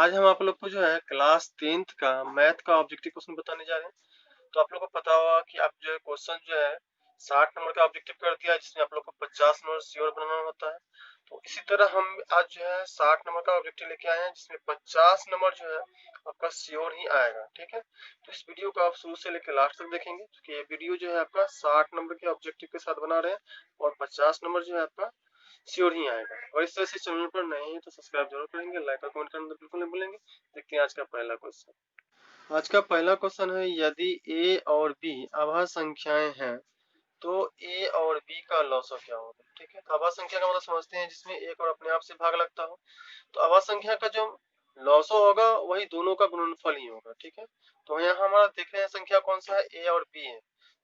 आज हम आप लोग को जो है क्लास 10th का मैथ का ऑब्जेक्टिव क्वेश्चन बताने जा रहे हैं। तो आप लोग को पता होगा कि आप जो है क्वेश्चन जो है 60 नंबर का ऑब्जेक्टिव कर दिया, जिसमें आप लोग को 50 नंबर श्योर बनाना होता है। तो इसी तरह हम आज जो है 60 नंबर का ऑब्जेक्टिव लेके आए हैं, जिसमें 50 नंबर जो है आपका श्योर ही आएगा। ठीक है, तो इस वीडियो को आप शुरू से लेकर लास्ट तक देखेंगे, क्योंकि ये वीडियो जो है आपका 60 नंबर के ऑब्जेक्टिव के साथ बना रहे हैं और 50 नंबर जो है आपका श्योर ही आएगा। और इस तरह से चैनल पर नए हैं तो सब्सक्राइब जरूर करेंगे, लाइक और कमेंट करना तो बिल्कुल नहीं भूलेंगे। देखते हैं आज का पहला क्वेश्चन। आज का पहला क्वेश्चन है, यदि ए और बी आभाज्य संख्याएं हैं तो ए और बी का लॉसव क्या होगा। ठीक है, तो आभाज्य संख्या का मतलब समझते हैं जिसमें एक और अपने आप से भाग लगता हो। तो आभाज्य संख्या का जो लॉसव होगा वही दोनों का गुणनफल ही होगा। ठीक है, तो यहाँ हमारा देख रहे हैं संख्या कौन सा है, ए और बी है।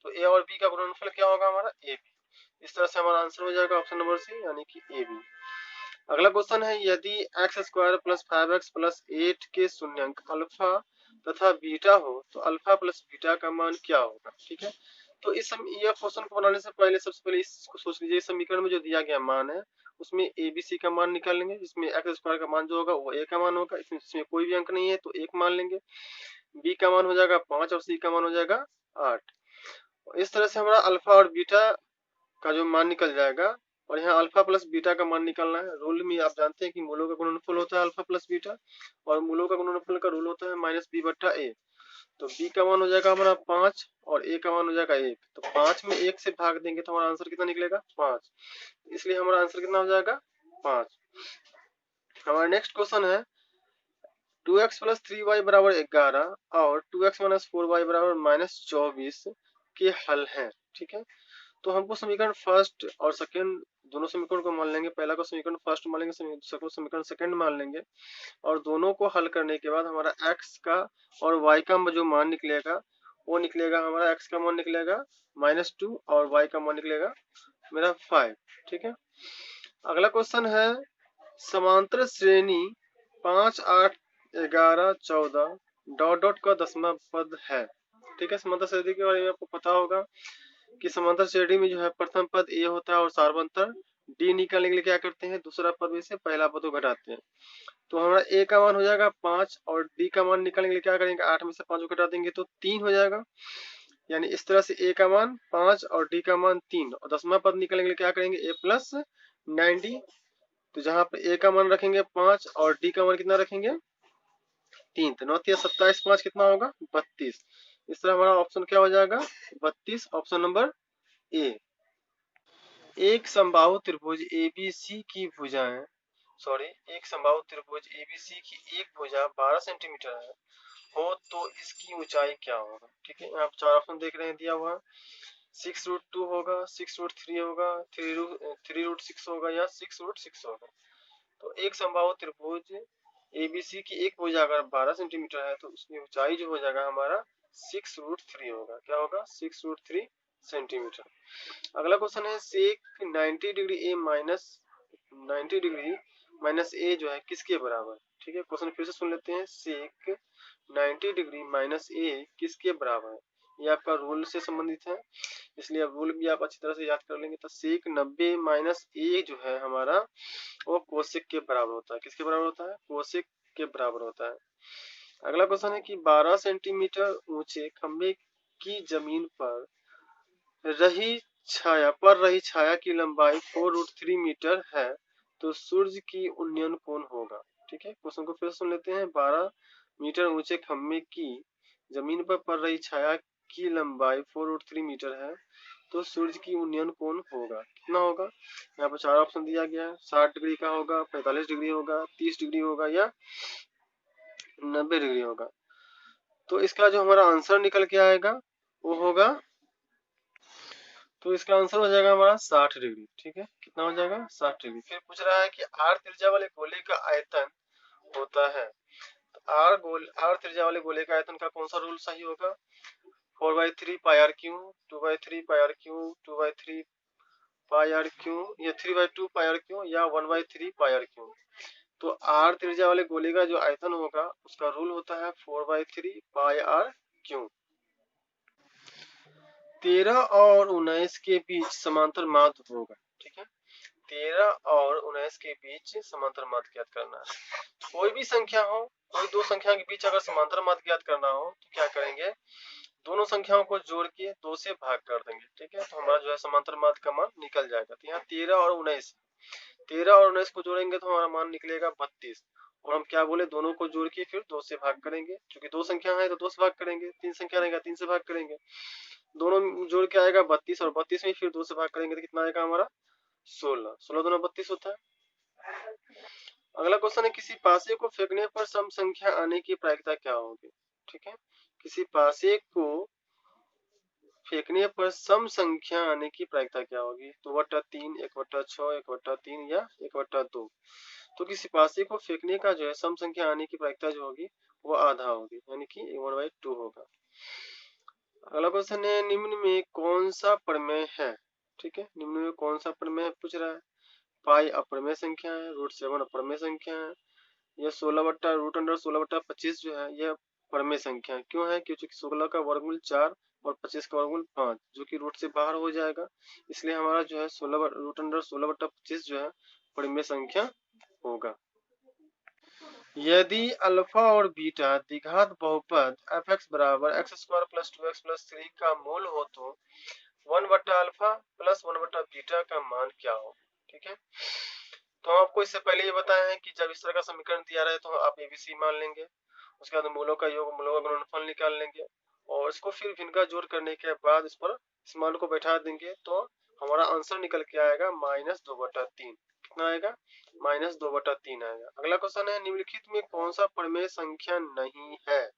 तो ए और बी का गुणनफल क्या होगा हमारा, ए बी। इस तरह से हमारा आंसर हो जाएगा ऑप्शन नंबर सी, यानी कि ए बी। अगला क्वेश्चन है, यदि x square plus 5x plus 8 के शून्यंक अल्फा तथा बीटा हो तो अल्फा प्लस बीटा का मान क्या होगा। ठीक है, तो यह क्वेश्चन को बनाने से पहले सबसे पहले इसको सोच लीजिए, समीकरण में जो दिया गया मान है उसमें ए बी सी का मान निकाल लेंगे, जिसमें एक्स स्क्वायर का मान जो होगा वो ए का मान होगा, इसमें कोई भी अंक नहीं है तो एक मान लेंगे। बी का मान हो जाएगा 5 और सी का मान हो जाएगा 8। इस तरह से हमारा अल्फा और बीटा का जो मान निकल जाएगा, और यहाँ अल्फा प्लस बीटा का मान निकालना है। रूल में आप जानते हैं कि मूलों का गुणनफल होता है अल्फा प्लस बीटा, और मूलों का गुणनफल का रूल होता है माइनस बी बट्टा ए। तो बी का मान हो जाएगा हमारा 5 और ए का मान हो जाएगा 1। तो 5 में 1 से भाग देंगे तो हमारा आंसर कितना निकलेगा, 5। इसलिए हमारा आंसर कितना हो जाएगा, 5। हमारा नेक्स्ट क्वेश्चन है, 2x प्लस 3y बराबर 11 और 2x माइनस 4y बराबर माइनस 24 के हल हैं। ठीक है, तो हमको समीकरण फर्स्ट और सेकंड दोनों समीकरण को मान लेंगे। पहला को समीकरण फर्स्ट मान लेंगे, दूसरा को समीकरण सेकंड मान लेंगे, और दोनों को हल करने के बाद हमारा x का और y का जो मान निकलेगा वो निकलेगा हमारा, x का मान निकलेगा -2 और y का मान निकलेगा मेरा 5। ठीक है, अगला क्वेश्चन है, समांतर श्रेणी 5, 8, 11, 14 डॉट डॉट का दसवां पद है। ठीक है, समांतर श्रेणी के बारे में आपको पता होगा कि समांतर श्रेणी में जो है प्रथम पद ए होता है और सार्वंतर डी निकालने के लिए क्या करते हैं, दूसरा पद में से पहला पद को घटाते हैं। तो हमारा ए का मान हो जाएगा 5 और डी का मान निकालने के लिए क्या करेंगे, 8 में से 5 को घटा देंगे तो 3 हो जाएगा। यानी इस तरह से ए का मान 5 और डी का मान 3, और दसवां पद निकालने के लिए क्या करेंगे, ए प्लस 90। तो जहां पे ए का मान रखेंगे 5 और डी का मान कितना रखेंगे, 3, तो 9 27, 5 कितना होगा, 32। इस तरह हमारा ऑप्शन क्या हो जाएगा, 32, ऑप्शन नंबर ए। एक समबाहु त्रिभुज एबीसी की भुजाएं एक समबाहु त्रिभुज एबीसी की एक भुजा 12 सेंटीमीटर है हो तो इसकी ऊंचाई क्या होगा। ठीक है, यहाँ चार ऑप्शन देख रहे हैं दिया हुआ, 6√2 होगा, 6√3 होगा, 3√6 होगा या 6√6 होगा। तो एक समबाहु त्रिभुज एबीसी की एक भुजा अगर 12 सेंटीमीटर है तो उसकी ऊंचाई जो हो जाएगा हमारा 6√3 होगा। क्या होगा, 6√3 सेंटीमीटर। अगला क्वेश्चन है, सेक 90 डिग्री ए माइनस 90 डिग्री माइनस ए जो है किसके बराबर। ठीक है, क्वेश्चन फिर से सुन लेते हैं, सेक 90 डिग्री माइनस ए किसके बराबर है। ये आपका रूल से संबंधित है, इसलिए रूल भी आप अच्छी तरह से याद कर लेंगे। तो सेक 90 माइनस ए जो है हमारा वो कोसेक के बराबर होता है। किसके बराबर होता है, कोसेक के बराबर होता है। अगला क्वेश्चन है कि 12 सेंटीमीटर ऊंचे खंबे की जमीन पर रही छाया की लंबाई 4√3 मीटर है तो सूर्य की उन्नयन कोण होगा। ठीक है, क्वेश्चन को फिर सुन लेते हैं, 12 मीटर ऊंचे खंबे की जमीन पर पड़ रही छाया की लंबाई 4√3 मीटर है तो सूर्य की उन्नयन कोण होगा, कितना होगा। यहाँ पर चार ऑप्शन दिया गया है, 60 डिग्री का होगा, 45 डिग्री होगा, 30 डिग्री होगा या 90 डिग्री होगा। तो इसका जो हमारा आंसर निकल के आएगा वो होगा, तो इसका आंसर हो जाएगा हमारा 60 डिग्री। ठीक है, कितना हो जाएगा, 60 डिग्री। फिर पूछ रहा है कि आर त्रिज्या वाले गोले का आयतन होता है, तो आर त्रिज्या वाले गोले का आयतन का कौन सा रूल सही होगा, 4/3 pi r cube, 2/3 pi r cube, 2/3 pi r cube, या 3/2 पाई आर क्यू, या 1/3 पाई आर क्यू। तो आर त्रिज्या वाले गोले का जो आयतन होगा उसका रूल होता है 4/3 पाई आर क्यू। 13 और 19 के बीच समांतर माध्य होगा। ठीक है, 13 और 19 के बीच समांतर माध्य ज्ञात करना है। कोई भी संख्या हो, कोई दो संख्या के बीच अगर समांतर माध्य ज्ञात करना हो तो क्या करेंगे, दोनों संख्याओं को जोड़ के 2 से भाग कर देंगे। ठीक है, तो हमारा जो है समांतर माध्य का मान निकल जाएगा। तो यहाँ 13 और 19, 13 और 19 को जोड़ेंगे तो हमारा मान निकलेगा 32। और हम क्या बोले, दोनों को जोड़ के फिर 2 से भाग करेंगे, क्योंकि दो संख्या है तो 2 से भाग करेंगे, तीन संख्या रहेगा 3 से भाग करेंगे, दोनों जोड़ के आएगा 32 और 32 में फिर 2 से भाग करेंगे तो कितना आएगा हमारा 16, 16 दूना 32 होता है। अगला क्वेश्चन है, किसी पासे को फेंकने पर सम संख्या आने की प्रायिकता क्या होगी। ठीक है, किसी पासे को फेंकने पर सम संख्या आने की प्रायिकता क्या होगी, तो 2/3, 1/6, 1/3 या 1/2। तो किसी पासे को फेंकने का जो है सम संख्या आने की प्रायिकता जो होगी वो आधा होगी, यानी कि 1/2 होगा। अगला क्वेश्चन है, निम्न में कौन सा प्रमेय है। ठीक है, निम्न में कौन सा प्रमेय पूछ रहा है। पाई अप्रमेय संख्या है, √7 अप्रमेय संख्या है, यह 16/√25 जो है यह प्रमेय संख्या है। क्यों है, क्योंकि 16 का वर्गमूल 4 और 25 का वर्गमूल 5 जो कि रूट से बाहर हो जाएगा, इसलिए हमारा जो है 16/25 जो है प्रमेय संख्या होगा। यदि अल्फा और बीटा द्विघात बहुपद f(x) बराबर x² + 2x + 3 का मूल हो तो 1/अल्फा + 1/बीटा का मान क्या हो। ठीक है, तो हम आपको इससे पहले ये बताए हैं कि जब इस तरह का समीकरण दिया रहे तो आप ABC मान लेंगे, उसके बाद मूलों का योग, मूलों का गुणनफल निकाल लेंगे और इसको फिर भिन्न जोड़ करने के बाद इस पर इस मान को बैठा देंगे तो हमारा आंसर निकल के आएगा -2/3। कितना आएगा, -2/3 आएगा। अगला क्वेश्चन है, निम्नलिखित में कौन सा प्रमेय संख्या नहीं है।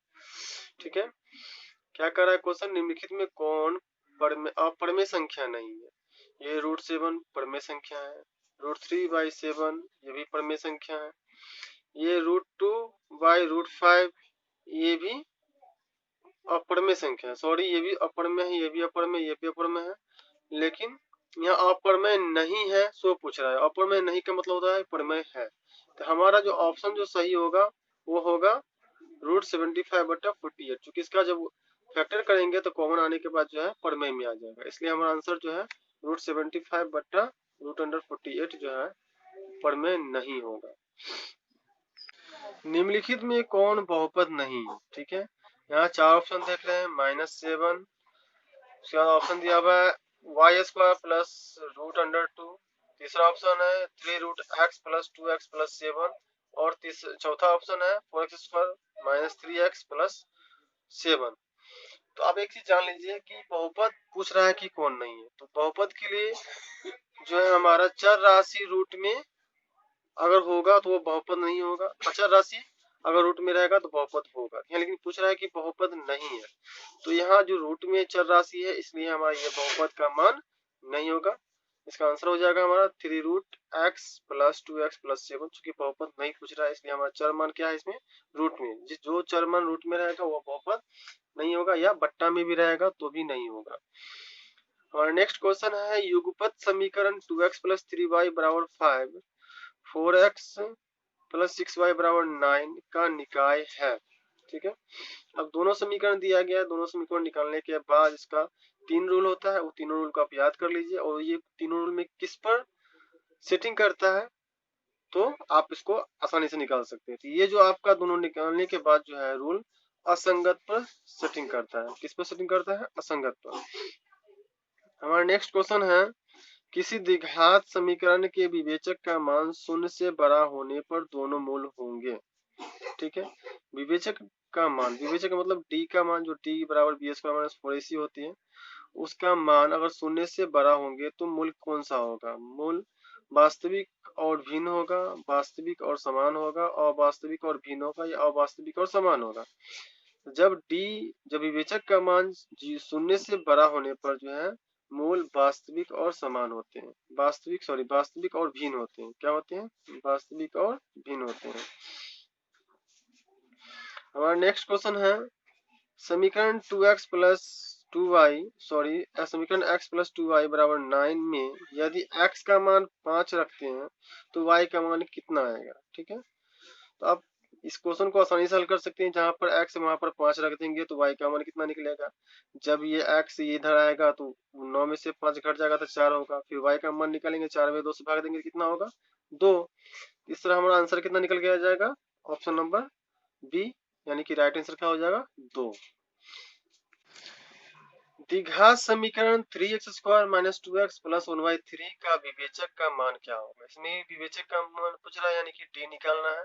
ठीक है, क्या कर रहा है क्वेश्चन, निम्नलिखित में कौन अप्रमेय संख्या नहीं है। ये √7 प्रमेय संख्या है, √3/7 ये भी प्रमेय संख्या है, ये √2/5 ये भी अप्रमेय संख्या है। सॉरी, ये भी अप्रमेय है, ये भी अप्रमेय, ये भी अप्रमेय है, लेकिन यहाँ अप्रमेय नहीं है सो पूछ रहा है। अप्रमेय नहीं का मतलब होता है प्रमेय है। तो हमारा जो ऑप्शन जो सही होगा वो होगा √75/48, क्योंकि इसका जब फैक्टर करेंगे तो कॉमन आने के बाद जो है प्रमेय में आ जाएगा, इसलिए हमारा आंसर जो है √75/√48 जो है प्रमेय नहीं होगा। निम्नलिखित में कौन बहुपद नहीं है। ठीक है, यहाँ 4 ऑप्शन देख रहे हैं, -7, उसके बाद ऑप्शन दिया हुआ है y² + √2, तीसरा ऑप्शन है 3√x + 2x + 7 और चौथा ऑप्शन है 4x² - 3x + 7। तो आप एक चीज जान लीजिए कि बहुपद पूछ रहा है कि कौन नहीं है, तो बहुपद के लिए जो है हमारा चर राशि रूट में अगर होगा तो वो बहुपद नहीं होगा, अचर राशि अगर रूट में रहेगा तो बहुपद होगा। यहाँ लेकिन पूछ रहा है कि बहुपद नहीं है, तो यहाँ जो रूट में चर राशि है इसलिए हमारा ये बहुपद का मान नहीं होगा। इसका आंसर हो जाएगा हमारा 3√x + 2x + 7, चूंकि बहुपद नहीं पूछ रहा है इसलिए हमारा चर मान क्या है इसमें रूट में, जो चर मान रूट में रहेगा वो बहुपद नहीं होगा, या बट्टा में भी रहेगा तो भी नहीं होगा। हमारा नेक्स्ट क्वेश्चन है, युगपत समीकरण 2x + 3y = 5, 4x + 6y = 9 का निकाय है। ठीक है, अब दोनों समीकरण दिया गया है, दोनों समीकरण निकालने के बाद इसका 3 रूल होता है, वो तीनों रूल को आप याद कर लीजिए और ये तीनों रूल में किस पर सेटिंग करता है तो आप इसको आसानी से निकाल सकते हैं। तो ये जो आपका दोनों निकालने के बाद जो है रूल असंगत पर सेटिंग करता है। किस पर सेटिंग करता है, असंगत पर। हमारा नेक्स्ट क्वेश्चन है, किसी द्विघात समीकरण के विवेचक का मान 0 से बड़ा होने पर दोनों मूल होंगे। ठीक है, विवेचक का मान, विवेचक का मतलब d का मान, जो d = b² - 4ac होती है, उसका मान अगर 0 से बड़ा होंगे तो मूल कौन सा होगा। मूल वास्तविक और भिन्न होगा, वास्तविक और समान होगा, अवास्तविक और भिन्न होगा, या अवास्तविक और समान होगा। जब विवेचक का मान 0 से बड़ा होने पर जो है मूल वास्तविक और समान होते हैं, वास्तविक और भिन्न होते हैं। क्या होते हैं, वास्तविक और भिन्न होते हैं। हमारा नेक्स्ट क्वेश्चन है, समीकरण x + 2y = 9 में यदि x का मान 5 रखते हैं तो y का मान कितना आएगा। ठीक है, तो आप इस क्वेश्चन को आसानी से हल कर सकते हैं। जहां पर x वहां पर 5 रख देंगे तो y का मान कितना निकलेगा। जब ये x इधर आएगा तो 9 में से 5 घट जाएगा तो 4 होगा। फिर y का मान निकालेंगे, 4 में 2 से भाग देंगे कितना होगा 2। इस तरह हमारा आंसर कितना निकल के आ जाएगा, ऑप्शन नंबर बी, यानी कि राइट आंसर क्या हो जाएगा 2। द्विघात समीकरण 3x² - 2x + 1/3 का विवेचक का मान क्या होगा। इसमें विवेचक का मान पूछ रहा है, यानी कि d निकालना है।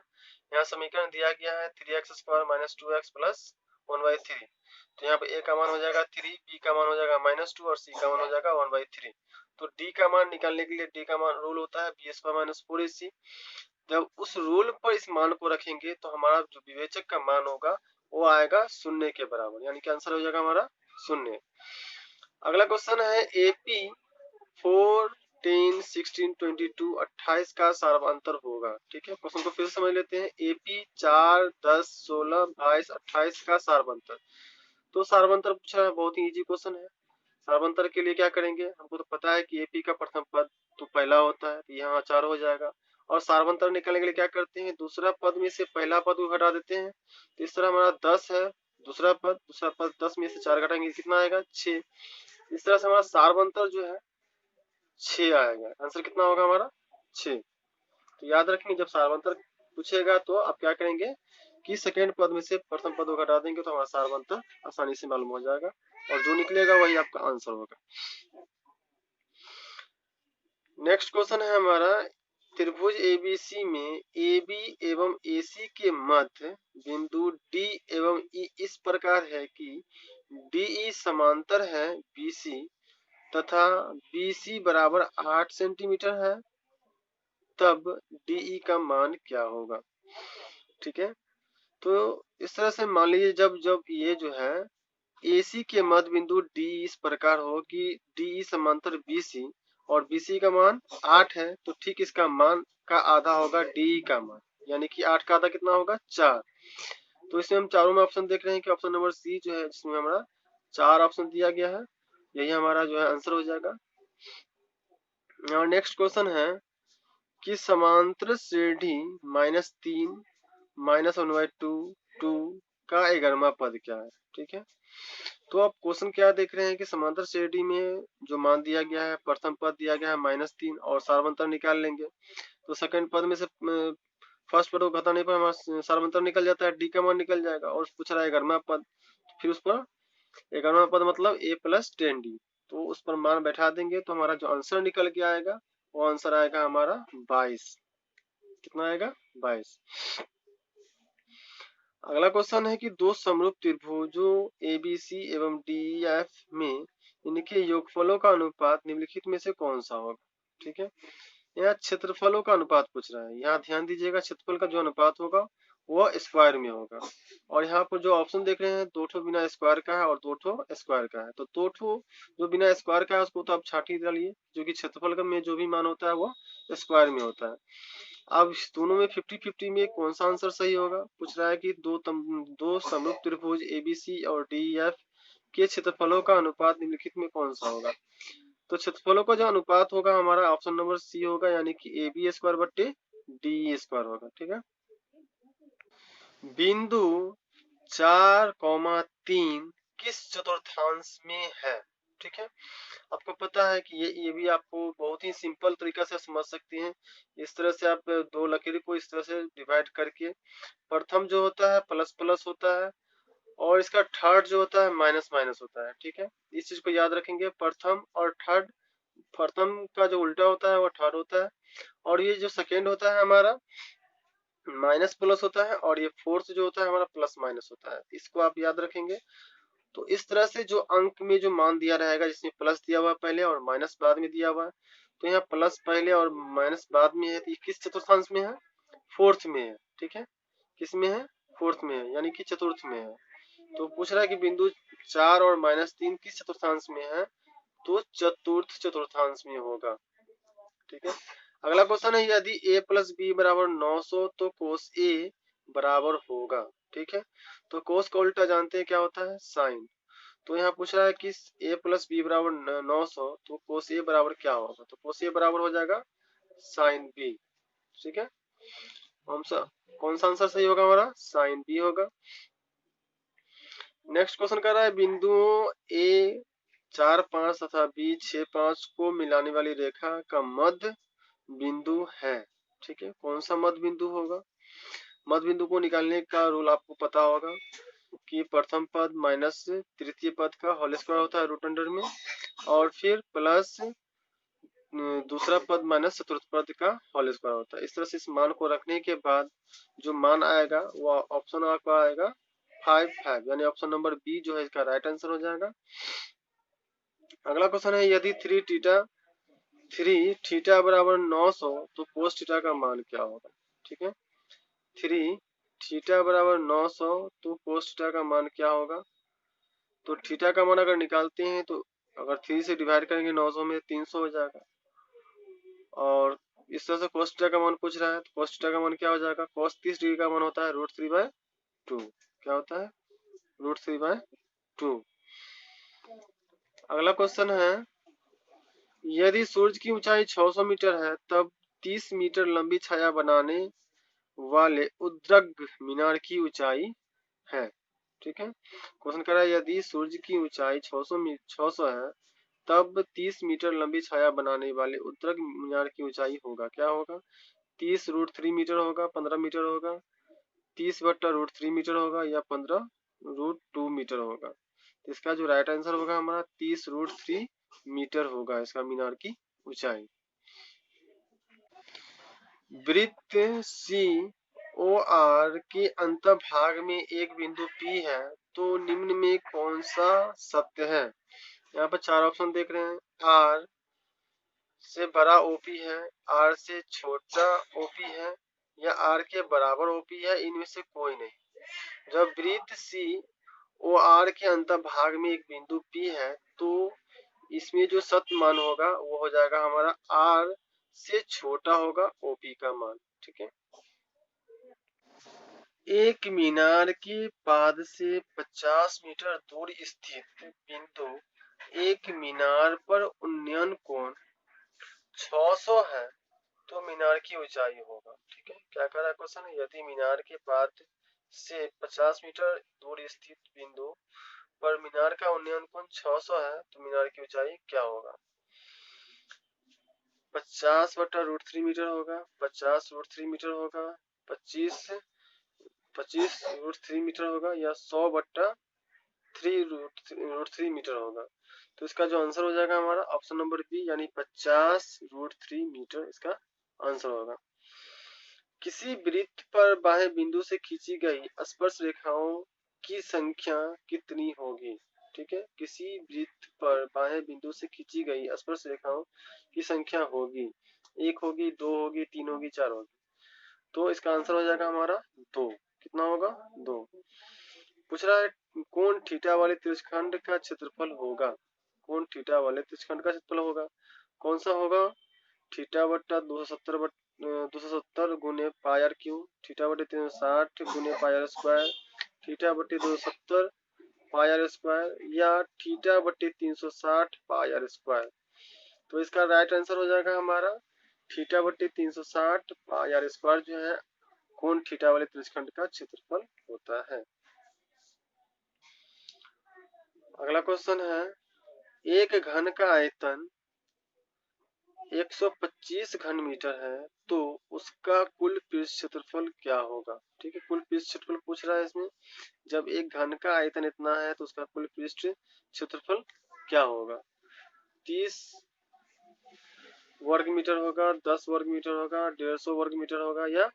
यहाँ समीकरण दिया गया है 3x² - 2x + 1/3। तो यहाँ पे a का मान हो जाएगा 3, b का मान हो जाएगा -2 और c का मान हो जाएगा 1/3। तो d का मान निकालने के लिए d का मान रूल होता है b² - 4ac। जब उस रूल पर इस मान को रखेंगे तो हमारा जो विवेचक का मान होगा वो आएगा 0 के बराबर, यानी कि आंसर हो जाएगा हमारा 0। अगला क्वेश्चन है एपी 4, 10, 16, 22, 28 का सार्वंतर होगा। ठीक है, क्वेश्चन को फिर समझ लेते हैं। एपी 4, 10, 16, 22, 28 का सार्वंतर। तो सार्वंतर पूछा है, बहुत ही इजी क्वेश्चन है। सार्वंतर के लिए क्या करेंगे, हमको तो पता है कि एपी का प्रथम पद तो पहला होता है, यहाँ 4 हो जाएगा। और सार्वंतर निकालने के लिए क्या करते हैं, दूसरा पद में से पहला पद को हटा देते हैं। तो इस तरह हमारा 10 है, दूसरा पद 10 में से 4 घटाएंगे कितना आएगा 6। इस तरह से हमारा सार्वंतर जो है 6 आएगा। आंसर कितना होगा हमारा 6। तो याद रखेंगे, जब सार्वंतर पूछेगा तो आप क्या करेंगे कि सेकेंड पद में से प्रथम पद को हटा देंगे तो हमारा सार्वंतर आसानी से मालूम हो जाएगा और जो निकलेगा वही आपका आंसर होगा। नेक्स्ट क्वेश्चन है हमारा, त्रिभुज एबीसी में AB एवं AC के मध्य बिंदु D एवं E इस प्रकार है कि DE समांतर है BC तथा BC बराबर 8 सेंटीमीटर है, तब DE का मान क्या होगा। ठीक है, तो इस तरह से मान लीजिए जब जब ये जो है AC के मध्य बिंदु D इस प्रकार हो कि DE समांतर BC और BC का मान 8 है, तो ठीक इसका मान का आधा होगा DE का मान, यानी कि 8 का आधा कितना होगा 4। तो इसमें हम चारों में ऑप्शन देख रहे हैं कि ऑप्शन नंबर सी जो है, जिसमें हमारा 4 ऑप्शन दिया गया है, यही हमारा जो है आंसर हो जाएगा। और नेक्स्ट क्वेश्चन है कि समांतर श्रेणी -3 -1/2 2 का 11वां पद क्या है। ठीक है, तो आप क्वेश्चन क्या देख रहे हैं कि समांतर श्रेणी में जो मान दिया गया है, प्रथम पद दिया गया है -3 और सार्वंतर निकाल लेंगे तो सेकंड पद में से फर्स्ट पद को घटाने पर हमारा सार्वंतर निकल जाता है, डी का मान निकल जाएगा। और पूछ रहा है 11वां पद, फिर उस पर 11वां पद मतलब a + 10d, तो उस पर मान बैठा देंगे तो हमारा जो आंसर निकल के आएगा वो आंसर आएगा हमारा 22। कितना आएगा 22। अगला क्वेश्चन है कि दो समरूप त्रिभुजों ABC एवं DEF में इनके योगफलों का अनुपात निम्नलिखित में से कौन सा होगा। ठीक है, यहाँ क्षेत्रफलों का अनुपात पूछ रहा है। यहाँ ध्यान दीजिएगा, क्षेत्रफल का जो अनुपात होगा वो स्क्वायर में होगा। और यहाँ पर जो ऑप्शन देख रहे हैं, 2 ठो बिना स्क्वायर का है और 2 ठो स्क्वायर का है। तो 2 ठो जो बिना स्क्वायर का है उसको तो आप छांट ही डालिए, जो कि क्षेत्रफल का में जो भी मान होता है वो स्क्वायर में होता है। अब इस दोनों में 50-50 में कौन सा आंसर सही होगा, पूछ रहा है कि दो समरूप त्रिभुज ABC और DEF के क्षेत्रफलों का अनुपात निम्नलिखित में कौन सा होगा। तो क्षेत्रफलों का जो अनुपात होगा हमारा ऑप्शन नंबर सी होगा, यानी कि AB² बट्टे DE² होगा। ठीक है, बिंदु 4,3 किस चतुर्थांश में है। ठीक है, आपको पता है कि ये भी आपको बहुत ही सिंपल तरीका से समझ सकते हैं। इस तरह से आप दो लकीर को इस तरह से डिवाइड करके, प्रथम जो होता है प्लस प्लस होता है और इसका थर्ड जो होता है माइनस माइनस होता है। ठीक है, इस चीज को याद रखेंगे, प्रथम और थर्ड, प्रथम का जो उल्टा होता है वो थर्ड होता है और ये जो सेकेंड होता है हमारा माइनस प्लस होता है और ये फोर्थ जो होता है हमारा प्लस माइनस होता है। इसको आप याद रखेंगे। तो इस तरह से जो अंक में जो मान दिया रहेगा, जिसमें प्लस दिया हुआ है पहले और माइनस बाद में दिया हुआ है, तो यहाँ प्लस पहले और माइनस बाद में है, तो ये किस चतुर्थांश में है, फोर्थ में है। ठीक है, किस में है, फोर्थ में है, यानी कि चतुर्थ में है। तो पूछ रहा है कि बिंदु 4 और -3 किस चतुर्थांश में है, तो चतुर्थ चतुर्थांश में होगा। ठीक है, अगला क्वेश्चन है, यदि a + b = 900 तो cos a बराबर होगा। ठीक है, तो cos का उल्टा जानते हैं क्या होता है, साइन। तो यहाँ पूछ रहा है कि a + b = 900 तो cos a बराबर क्या होगा, तो cos a बराबर हो जाएगा sin b। ठीक है, कौन सा आंसर सही होगा हमारा? साइन बी होगा। नेक्स्ट क्वेश्चन कर रहा है बिंदुओं ए 4, 5 तथा बी 6, 5 को मिलाने वाली रेखा का मध्य बिंदु है। ठीक है, कौन सा मध्य बिंदु होगा? मध्य बिंदु को निकालने का रूल आपको पता होगा कि प्रथम पद माइनस तृतीय पद का होल स्क्वायर होता है रूट अंडर में, और फिर प्लस दूसरा पद माइनस चतुर्थ पद का होल स्क्वायर होता है। इस तरह से इस मान को रखने के बाद जो मान आएगा वो ऑप्शन आपका आएगा 5, यानी ऑप्शन नंबर बी जो है इसका राइट आंसर हो जाएगा। अगला क्वेश्चन है यदि थ्री थीटा बराबर 900 तो कोस थीटा का मान क्या होगा? ठीक है, 3 थीटा बराबर 900 तो कोस थीटा का मान क्या होगा? तो थीटा का मान अगर निकालते हैं तो अगर 3 से डिवाइड करेंगे 900 में 300 हो जाएगा, और इस तरह से कोस थीटा का मान पूछ रहा है तो कोस थीटा का मान क्या हो जाएगा? कोस 30 डिग्री का मान होता है √3/2। क्या होता है? √3/2। अगला क्वेश्चन है यदि सूर्य की ऊंचाई 600 मीटर है तब 30 मीटर लंबी छाया बनाने वाले उद्रग मीनार की ऊंचाई है। ठीक है, क्वेश्चन कर रहा है यदि सूर्य की ऊंचाई 600 है तब 30 मीटर लंबी छाया बनाने वाले उद्रग मीनार की ऊंचाई होगा। क्या होगा? 30 √3 मीटर होगा, 15 मीटर होगा, 30/√3 मीटर होगा, या 15√2 मीटर होगा। तो इसका जो राइट आंसर होगा हमारा 30√3 मीटर होगा इसका मीनार की ऊंचाई। वृत्त सी ओ आर के अंतभाग में एक बिंदु P है तो निम्न में कौन सा सत्य है? यहाँ पर 4 ऑप्शन देख रहे हैं। आर से बड़ा ओपी है, आर से छोटा ओपी है, या आर के बराबर ओपी है, इनमें से कोई नहीं। जब वृत्त सी ओ आर के अंतभाग में एक बिंदु P है तो इसमें जो सत्य मान होगा वो हो जाएगा हमारा आर से छोटा होगा ओपी का मान। ठीक है, एक मीनार के पाद से 50 मीटर दूर स्थित बिंदु एक मीनार पर उन्नयन कोण 600 है तो मीनार की ऊंचाई होगा। ठीक है, क्या कह रहा है क्वेश्चन? यदि मीनार के पाद से 50 मीटर दूर स्थित बिंदु पर मीनार का उन्नयन कोण 600 है तो मीनार की ऊंचाई क्या होगा? 50/√3 मीटर होगा, 50√3 मीटर होगा, 25√3 मीटर होगा, या 100/3√3 मीटर होगा। तो इसका जो आंसर हो जाएगा हमारा ऑप्शन नंबर बी, यानी 50√3 मीटर इसका आंसर होगा। किसी वृत्त पर बाह्य बिंदु से खींची गई स्पर्श रेखाओं की संख्या कितनी होगी? ठीक है, किसी वृत्त पर बाह्य बिंदु से खींची गई स्पर्श रेखाओं की संख्या होगी, 1 होगी, 2 होगी, 3 होगी, 4 होगी। तो इसका आंसर हो जाएगा हमारा 2। कितना होगा? 2। पूछ रहा है कोण थीटा वाले त्रिज्यखंड का क्षेत्रफल होगा। कोण थीटा वाले त्रिज्यखंड का क्षेत्रफल होगा, कौन सा होगा? थीटा बट्टा 270 गुने पाई आर क्यूब, थीटा बटे 360 गुने पाई आर स्क्वायर, थीटा बटे 270 पाई आर स्क्वायर, या थीटा बटे 360 पाई आर स्क्वायर। तो इसका राइट आंसर हो जाएगा हमारा थीटा बटे 360 पाई आर स्क्वायर जो है कोण थीटा वाले त्रिज्यखंड का क्षेत्रफल होता है। अगला क्वेश्चन है एक घन का आयतन 125 घन मीटर है तो उसका कुल पृष्ठ क्षेत्रफल क्या होगा? ठीक है, कुल पृष्ठ क्षेत्रफल पूछ रहा है इसमें। जब एक घन का आयतन इतना है तो उसका कुल पृष्ठ क्षेत्रफल क्या होगा? 30 वर्ग मीटर होगा, 10 वर्ग मीटर होगा, 150 वर्ग मीटर होगा, या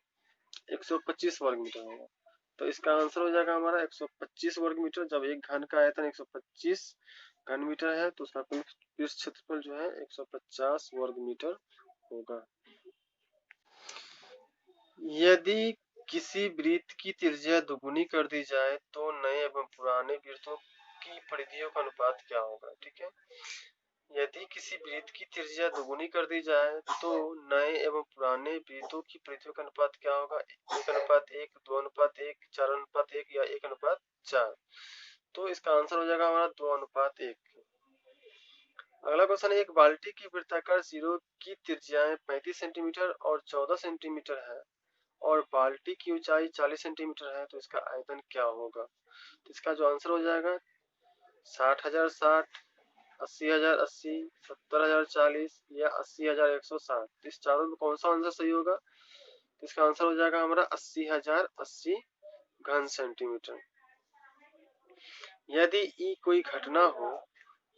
125 वर्ग मीटर होगा। तो इसका आंसर हो जाएगा हमारा 125 वर्ग मीटर। जब एक घन का आयतन 125 घन मीटर है तो उसका कुल पृष्ठ क्षेत्रफल जो है 150 वर्ग मीटर होगा। यदि किसी वृत्त की त्रिज्या दुगुनी कर दी जाए तो नए एवं पुराने वृत्तों की परिधियों का अनुपात क्या होगा? ठीक है, यदि किसी वृत्त की त्रिज्या दुगुनी कर दी जाए तो नए एवं पुराने वृत्तों की परिधियों का अनुपात क्या होगा? 1:1, 2:1, 4:1, या 1:4। तो इसका आंसर हो जाएगा हमारा 2:1। अगला क्वेश्चन है एक बाल्टी की वृत्ताकार सिरों की त्रिज्याएं 35 सेंटीमीटर और 14 सेंटीमीटर है और बाल्टी की ऊंचाई 40 सेंटीमीटर है तो इसका आयतन क्या होगा। तो इसका जो आंसर हो जाएगा 60,060, 80,080, 70,040 या 80,160। तो इस चारों में कौन सा आंसर सही होगा। तो इसका आंसर हो जाएगा हमारा 80,080 घन सेंटीमीटर। यदि ई कोई घटना हो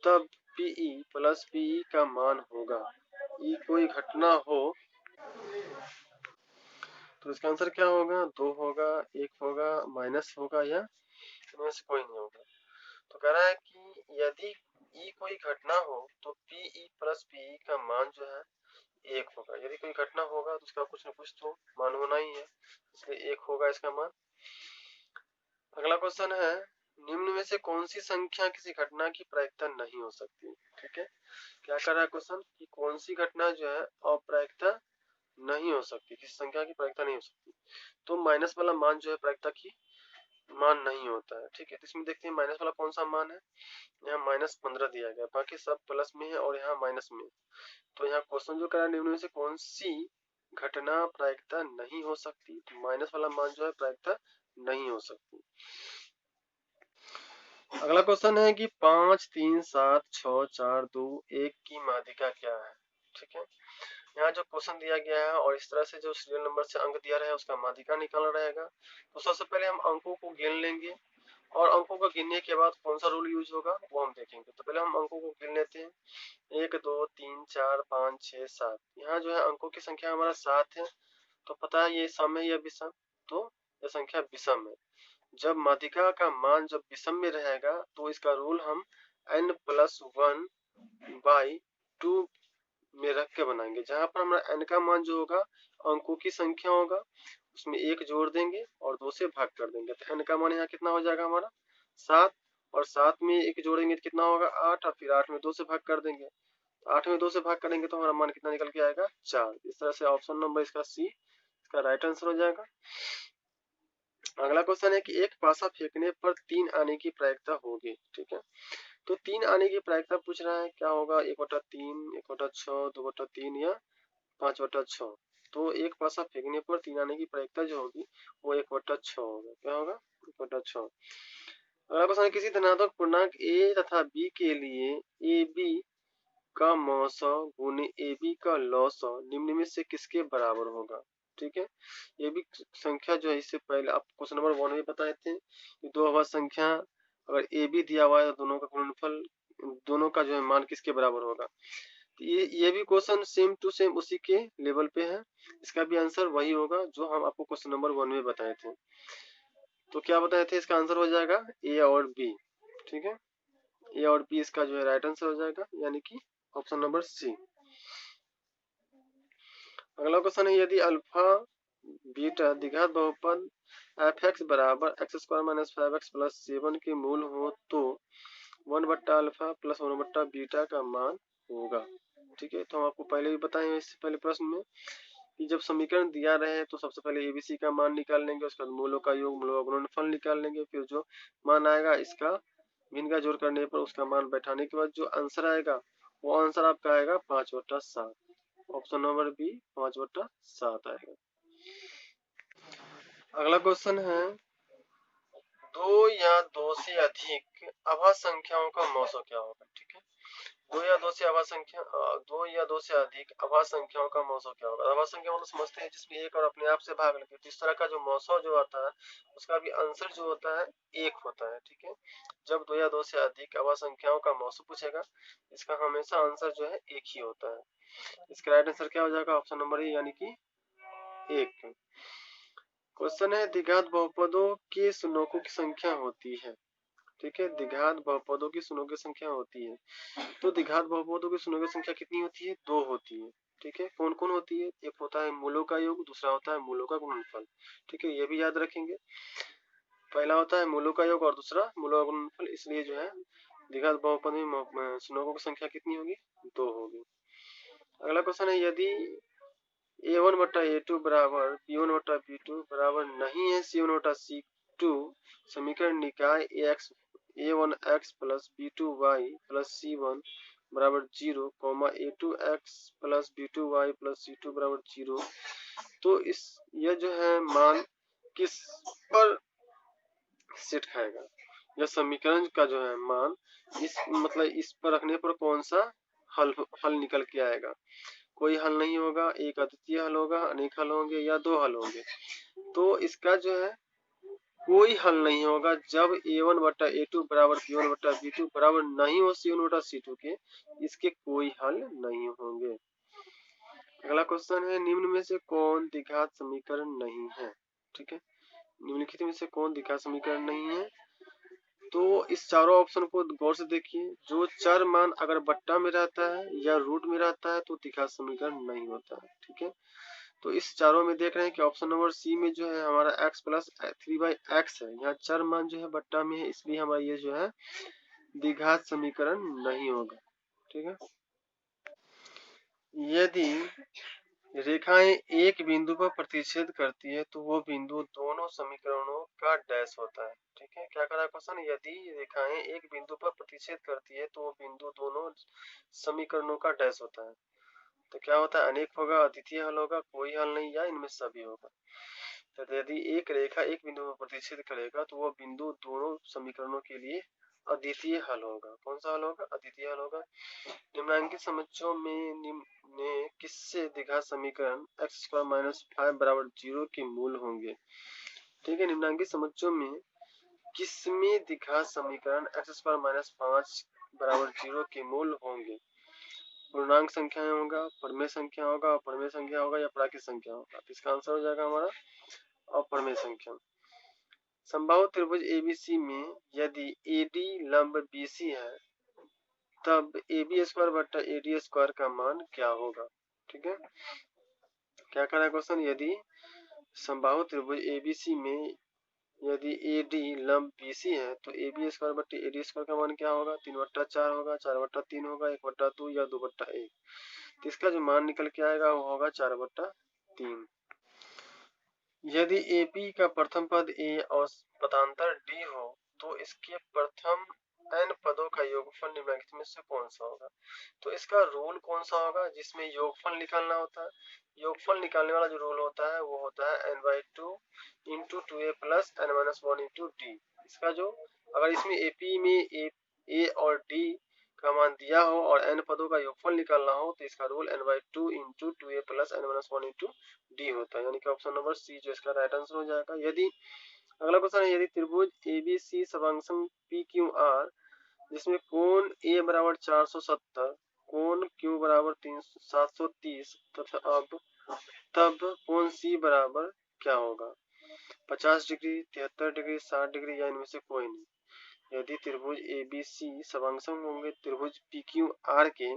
तब पीई प्लस पीई का मान होगा। ई कोई घटना हो तो इसका आंसर क्या होगा, 2 होगा, 1 होगा, माइनस होगा या इनमें से कोई नहीं होगा। तो कह रहा है कि यदि ई कोई घटना हो तो पीई प्लस पीई का मान जो है 1 होगा। यदि कोई घटना होगा तो उसका कुछ न कुछ तो मान होना ही है, इसलिए 1 होगा इसका मान। अगला क्वेश्चन है निम्न में से कौन सी संख्या किसी घटना की प्रायिकता नहीं हो सकती। ठीक है, क्या कर रहा है क्वेश्चन कि कौन सी घटना जो है अप्रायिकता नहीं हो सकती, किसी संख्या की प्रायिकता नहीं हो सकती। तो माइनस वाला मान जो है प्रायिकता की मान नहीं होता है। ठीक है, तो इसमें देखते हैं माइनस वाला कौन सा मान है। यहाँ -15 दिया गया, बाकी सब प्लस में है और यहाँ माइनस में। तो यहाँ क्वेश्चन जो करा निम्न में से कौन सी घटना प्रायिकता नहीं हो सकती, तो माइनस वाला मान जो है प्रायिकता नहीं हो सकती। अगला क्वेश्चन है कि 5, 3, 7, 6, 4, 2, 1 की माध्यिका क्या है। ठीक है, यहाँ जो क्वेश्चन दिया गया है और इस तरह से जो सीरियल नंबर से अंक दिया रहा है उसका माध्यिका निकालना रहेगा। तो सबसे पहले हम अंकों को गिन लेंगे और अंकों को गिनने के बाद कौन सा रूल यूज होगा वो हम देखेंगे। तो पहले हम अंकों को गिन लेते हैं, 1, 2, 3, 4, 5, 6, 7। यहाँ जो है अंकों की संख्या हमारा 7 है। तो पता है ये सम है या विषम, तो यह संख्या विषम है। जब माध्यिका का मान जब विषम में रहेगा तो इसका रूल हम n+1/2 में रख के बनाएंगे। जहां पर हमारा n का मान जो होगा अंकों की संख्या होगा, उसमें 1 जोड़ देंगे और 2 से भाग कर देंगे। तो n का मान यहाँ कितना हो जाएगा हमारा 7, और 7 में 1 जोड़ेंगे तो कितना होगा 8, और फिर 8 में 2 से भाग कर देंगे। 8 में 2 से भाग करेंगे तो हमारा मान कितना निकल के आएगा 4। इस तरह से ऑप्शन नंबर इसका सी इसका राइट आंसर हो जाएगा। अगला क्वेश्चन है कि एक पासा फेंकने पर 3 आने की प्रायिकता होगी। ठीक है, तो 3 आने की प्रायिकता पूछ रहा है, क्या होगा 1/3, 1/6, 2/3 या 5/6। तो एक पासा फेंकने पर 3 आने की प्रायिकता जो होगी वो 1/6 होगा। क्या होगा 1/6। अगला क्वेश्चन है किसी धनात्मक पूर्णांक a तथा b के लिए ab का मौसौ गुने ab का लौसौ निम्न में से किसके बराबर होगा। ठीक है, ये भी संख्या जो है इससे पहले आप क्वेश्चन नंबर 1 में बताए थे कि दो अभाज्य संख्या अगर ए बी दिया हुआ है तो दोनों का गुणनफल दोनों का जो है मान किसके बराबर होगा। तो ये भी क्वेश्चन सेम टू सेम उसी के लेवल पे है। इसका भी आंसर वही होगा जो हम आपको क्वेश्चन नंबर 1 में बताए थे। तो क्या बताए थे, इसका आंसर हो जाएगा ए और बी। ठीक है, ए और बी इसका जो है राइट आंसर हो जाएगा, यानी कि ऑप्शन नंबर सी। अगला क्वेश्चन है यदि अल्फा बीटा द्विघात बहुपद f(x) बराबर x² - 5x + 7 के मूल हो तो 1/अल्फा + 1/बीटा का मान होगा। ठीक है, तो हम आपको पहले भी बताए हैं इससे पहले प्रश्न में कि जब समीकरण दिया रहे तो सबसे पहले एबीसी का मान निकाल लेंगे, उसके बाद मूलों का योग मूलों का गुणनफल निकाल लेंगे, फिर जो मान आएगा इसका भिन्न का जोड़ करने पर उसका मान बैठाने के बाद जो आंसर आएगा वो आंसर आपका आएगा 5/7। ऑप्शन नंबर बी 5/7 आएगा। अगला क्वेश्चन है 2 या 2 से अधिक अभाज्य संख्याओं का मौसौ क्या होगा। ठीक है, 2 या 2 से अधिक अभाज्य संख्याओं का मौसौ क्या होगा। अभाज्य संख्या मतलब समझते हैं जिसमें एक और अपने आप से भाग लगे, तो इस तरह का जो मौसौ जो आता है उसका भी आंसर जो होता है 1 होता है। ठीक है, जब 2 या 2 से अधिक अभाज्य संख्याओं का मौसौ पूछेगा इसका हमेशा आंसर जो है 1 ही होता है। इसका राइट आंसर क्या हो जाएगा ऑप्शन नंबर ए यानी कि 1। क्वेश्चन है द्विघात बहुपदों के शुनकों की संख्या होती है। ठीक है, द्विघात बहुपदों की शुनकों की संख्या होती है। तो द्विघात बहुपदों की शुनकों की संख्या कितनी होती है, 2 होती है। ठीक है, कौन कौन होती है, एक होता है मूलों का योग, दूसरा होता है मूलों का गुणनफल। ठीक है, ये भी याद रखेंगे, पहला होता है मूलों का योग और दूसरा मूलों का गुणनफल। इसलिए जो है द्विघात बहुपद में शुनकों की संख्या कितनी होगी, 2 होगी। अगला क्वेश्चन है यदि a1/a2 बराबर b1/b2 बराबर नहीं है c1/c2 समीकरण निकाय a1x + b2y + c1 बराबर 0, a2x + b2y + c2 बराबर 0, तो यह जो है मान किस पर सेट खाएगा, यह समीकरण का जो है मान इस पर रखने पर कौन सा हल निकल के आएगा। कोई हल नहीं होगा, एक अद्वितीय हल होगा, अनेक हल होंगे या दो हल होंगे। तो इसका जो है कोई हल नहीं होगा जब a1 बटा a2 बराबर b1 बटा b2 बराबर नहीं हो c1 बटा c2 के, इसके कोई हल नहीं होंगे। अगला क्वेश्चन है निम्न में से कौन द्विघात समीकरण नहीं है। ठीक है, निम्नलिखित में से कौन द्विघात समीकरण नहीं है। तो इस चारों ऑप्शन को गौर से देखिए, जो चर मान अगर बट्टा में रहता है या रूट में रहता है तो द्विघात समीकरण नहीं होता है। ठीक है, तो इस चारों में देख रहे हैं कि ऑप्शन नंबर सी में जो है हमारा x प्लस 3/x है, यहाँ चर मान जो है बट्टा में है, इसलिए हमारा ये जो है द्विघात समीकरण नहीं होगा। ठीक है, यदि रेखाएं एक बिंदु पर प्रतिच्छेद करती है तो वो बिंदु दोनों समीकरणों का डैश होता है। ठीक है, क्या कह रहा है क्वेश्चन, यदि रेखाएं एक बिंदु पर प्रतिच्छेद करती है तो वो बिंदु दोनों समीकरणों का डैश होता है। तो क्या होता है, अनेक होगा, अद्वितीय हल होगा, कोई हल नहीं, या इनमें सभी होगा। तो यदि एक रेखा एक बिंदु पर प्रतिच्छेद करेगा तो वो बिंदु दोनों समीकरणों के लिए अद्वितीय हल होगा। कौन सा हल होगा, अद्वितीय हल होगा। निम्नांकित समस्याओं में किससे द्विघात समीकरण x² - 5 बराबर 0 के मूल होंगे। ठीक है, निम्नांकित समस्याओं में किसमें द्विघात समीकरण x² - 5 बराबर 0 के मूल होंगे। पूर्णांक संख्याएं होगा, परमेय संख्या होगा, अपरमेय संख्या होगा या प्राकृत संख्या होगा। तो इसका आंसर हो जाएगा हमारा अपरमेय संख्या। समबाहु त्रिभुज एबीसी में यदि AD लंब BC है तब AB² बटा AD² का मान क्या होगा। ठीक है, क्या कह रहा है क्वेश्चन, यदि समबाहु त्रिभुज ABC में यदि AD लंब BC है तो AB² बटे AD² का मान क्या होगा, 3/4 होगा, 4/3 होगा, 1/2 या 2/1। तो इसका जो मान निकल के आएगा वो होगा 4/3। यदि AP का प्रथम पद A और पदांतर D हो तो इसके प्रथम n पदों का योगफल निम्नलिखित में से कौन सा होगा। तो इसका रूल कौन सा होगा जिसमें योगफल निकालना होता है। योगफल निकालने वाला जो रूल होता है वो होता है n/2 × 2a plus n-1 × d। इसका जो अगर इसमें AP में A और D का मान दिया हो और n पदों का योगफल निकालना हो तो इसका rule n/2 × 2a plus n-1 × d होता है, यानी कि ऑप्शन नंबर सी जो इसका राइट आंसर हो जाएगा। यदि अगला क्वेश्चन है, यदि त्रिभुज ABC समअंग PQR जिसमें कोण A बराबर 470, कोण Q बराबर 730 तब कोण C बराबर क्या होगा, 50 डिग्री, 73 डिग्री, 60 डिग्री या इनमें से कोई नहीं। यदि त्रिभुज ABC समअंग होंगे त्रिभुज PQR के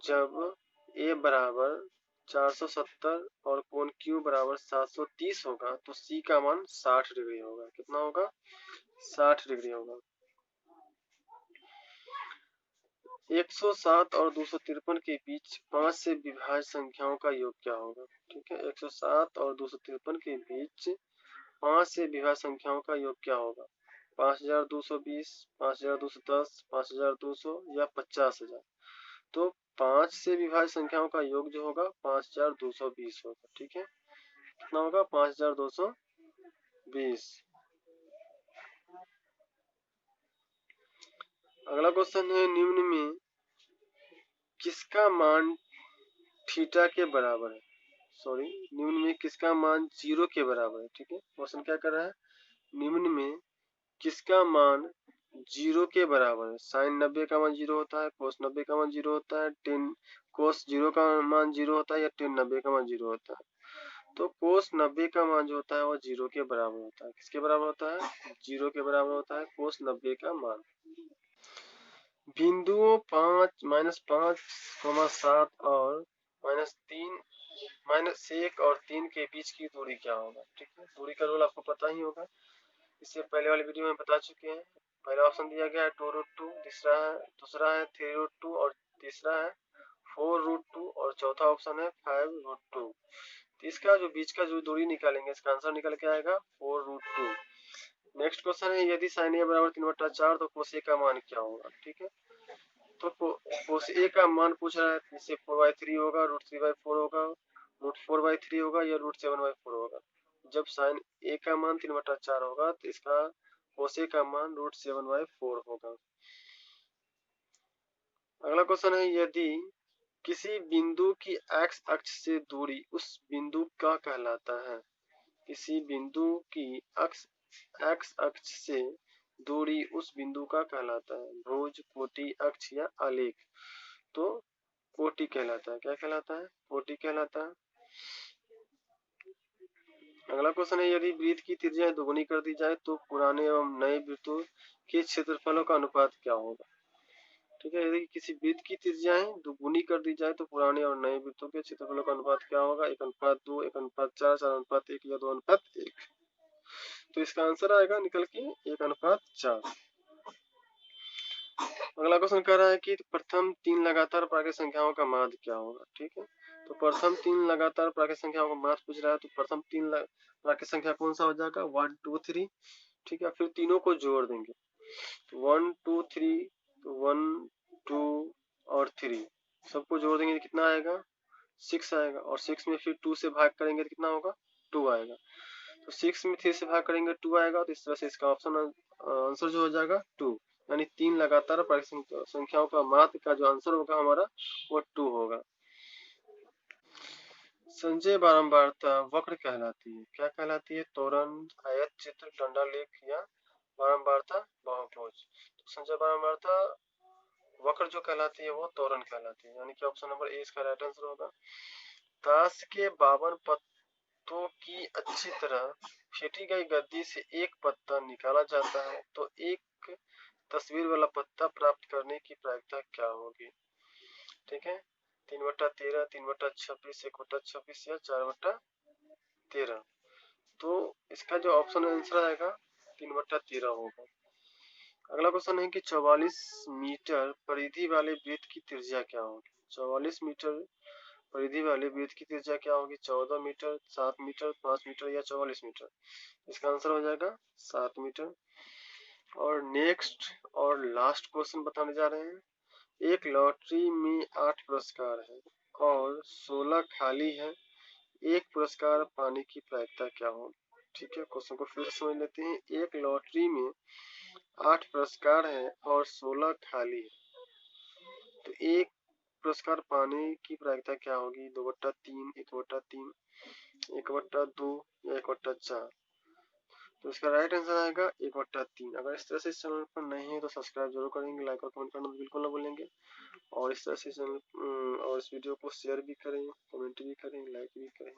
जब A बराबर 470 और कोण Q बराबर 730 होगा तो C का मान 60 डिग्री होगा। कितना होगा, 60 डिग्री होगा। 107 और 253 के बीच 5 से विभाज्य संख्याओं का योग क्या होगा। ठीक है, 107 और 253 के बीच 5 से विभाज्य संख्याओं का योग क्या होगा, 5220, 5210, 5200 या 50000। तो 5 से विभाज्य संख्याओं का योग जो होगा 5220 होगा। ठीक है, कितना होगा, 5220। अगला क्वेश्चन है, निम्न में किसका मान थीटा के बराबर है। निम्न में किसका मान 0 के बराबर है। ठीक है, क्वेश्चन क्या कर रहा है, निम्न में किसका मान 0 के बराबर है। साइन 90 का मान 0 होता है, कोस 90 का मान 0 होता है, टेन कोस 0 का मान 0 होता है या टेन 90 का मान 0 होता है। तो कोस 90 का मान जो होता है वो 0 के बराबर होता है। किसके बराबर होता है, 0 के बराबर होता है कोस 90 का मान। बिंदुओं 5, -5, 7 और -1 और 3 के बीच की दूरी क्या होगा। ठीक है, दूरी का रूल आपको पता ही होगा, इससे पहले वाली वीडियो में बता चुके हैं। पहला ऑप्शन दिया गया है 2√2, दूसरा है 3√2 और तीसरा है 4√2 और चौथा ऑप्शन है 5√2। तो इसका जो बीच का जो दूरी निकालेंगे इसका आंसर निकल के आएगा 4√2। नेक्स्ट क्वेश्चन है, यदि sin a बराबर 3/4 तो cos a का मान क्या होगा। ठीक है, तो cos a का मान पूछ रहा है, इससे 4/3 होगा, √3/4 होगा √4/3 होगा या √7/4 होगा। जब साइन ए का मान 3/4 होगा तो इसका cos A का मान √7/4 होगा। अगला क्वेश्चन है, यदि किसी बिंदु की x अक्ष से दूरी उस बिंदु का कहलाता है। किसी बिंदु की x अक्ष से दूरी उस बिंदु का कहलाता है। भुज, कोटि, अक्ष या आलेख। तो कोटि कहलाता है। क्या कहलाता है? कोटि कहलाता है। अगला क्वेश्चन है, यदि वृत्त की त्रिज्या दोगुनी कर दी जाए तो पुराने एवं नए वृत्तों के क्षेत्रफलों का अनुपात क्या होगा? ठीक है, यदि किसी वृत्त की त्रिज्याएं दोगुनी कर दी जाए तो पुराने और नए वृत्तों के क्षेत्रफलों का अनुपात क्या होगा? 1:2, 1:4, 4:1 या 2:1। तो इसका आंसर आएगा निकल के 1:4। अगला क्वेश्चन कह रहा है कि प्रथम 3 लगातार प्राकृत संख्याओं का माध्य क्या होगा? ठीक है, तो प्रथम 3 लगातार प्राकृत संख्याओं का माध्य पूछ रहा है, तो प्रथम 3 प्राकृत संख्या कौन सा हो जाएगा? 1 2 3। ठीक है, फिर तीनों को जोड़ देंगे, तो 1 2 3, तो 1 2 और 3 सबको जोड़ देंगे तो कितना आएगा? 6 आएगा। और 6 में फिर 2 से भाग करेंगे तो कितना होगा? 2 आएगा। तो 6 में 3 से भाग करेंगे 2 आएगा। तो इस तरह से इसका ऑप्शन आंसर जो हो जाएगा 2, यानी 3 लगातार प्राकृत संख्याओं का माध्य का जो आंसर होगा हमारा वो 2 होगा। संजय बारंबारता वक्र कहलाती है। क्या कहलाती है? त्वरण, आयत चित्र, दंडालेख या बारंबारता बहुभुज। तो संजय बारंबारता वक्र जो कहलाती है वो त्वरण कहलाती है, यानी कि ऑप्शन नंबर ए इसका राइट आंसर होगा। ताश के 52 पत्तों की अच्छी तरह फेंटी गई गद्दी से एक पत्ता निकाला जाता है, तो एक तस्वीर वाला पत्ता प्राप्त करने की प्रायिकता क्या होगी? ठीक है, 3/13, 3/26, 1/26 या 4/13। तो इसका जो ऑप्शन आंसर आएगा 3/13 होगा। अगला क्वेश्चन है कि 44 मीटर परिधि वाले वृत्त की त्रिज्या क्या होगी? 44 मीटर परिधि वाले वृत्त की त्रिज्या क्या होगी? 14 मीटर, 7 मीटर, 5 मीटर या 44 मीटर। इसका आंसर हो जाएगा 7 मीटर। और नेक्स्ट और लास्ट क्वेश्चन बताने जा रहे हैं। एक लॉटरी में 8 पुरस्कार है और 16 खाली है, एक पुरस्कार पाने की प्रायिकता क्या होगी? ठीक है, क्वेश्चन को फिर समझ लेते हैं। एक लॉटरी में 8 पुरस्कार है और 16 खाली है, तो एक पुरस्कार पाने की प्रायिकता क्या होगी? 2/3, 1/3, 1/2 या 1/4। तो इसका राइट आंसर आएगा 1/3। अगर इस तरह से इस चैनल पर नहीं है तो सब्सक्राइब जरूर करेंगे, लाइक और कमेंट करना बिल्कुल ना भूलेंगे। और इस तरह से चैनल और इस वीडियो को शेयर भी करें, कमेंट भी करें, लाइक भी करें।